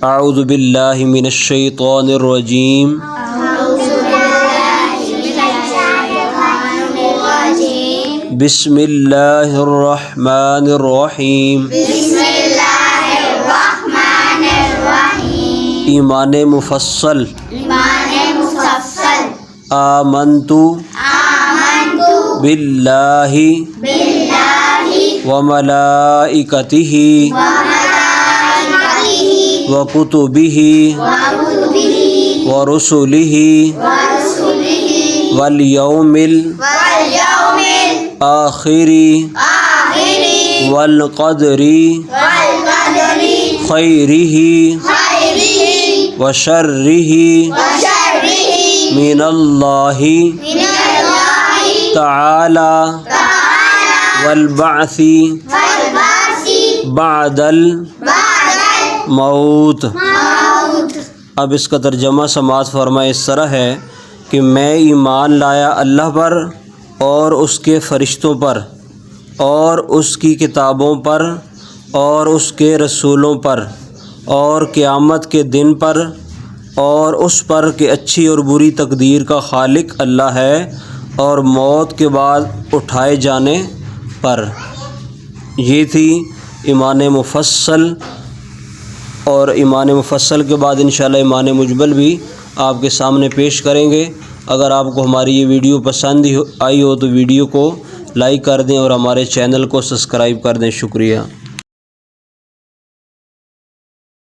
اعوذ باللہ من الشیطان الرجیم بسم اللہ الرحمن الرحیم ایمان مفصل آمنت باللہ وملائکتہ وکتبہ ورسلہ والیوم الآخر والقدر خیرہ وشرہ من اللہ تعالی والبعث بعد الموت۔ اب اس کا ترجمہ سماعت فرمائے اس طرح ہے کہ میں ایمان لایا اللہ پر اور اس کے فرشتوں پر اور اس کی کتابوں پر اور اس کے رسولوں پر اور قیامت کے دن پر اور اس پر کہ اچھی اور بری تقدیر کا خالق اللہ ہے اور موت کے بعد اٹھائے جانے پر۔ یہ تھی ایمان مفصل، اور ایمان مفصل کے بعد انشاءاللہ ایمان مجمل بھی آپ کے سامنے پیش کریں گے۔ اگر آپ کو ہماری یہ ویڈیو پسند آئی ہو تو ویڈیو کو لائک کر دیں اور ہمارے چینل کو سبسکرائب کر دیں۔ شکریہ۔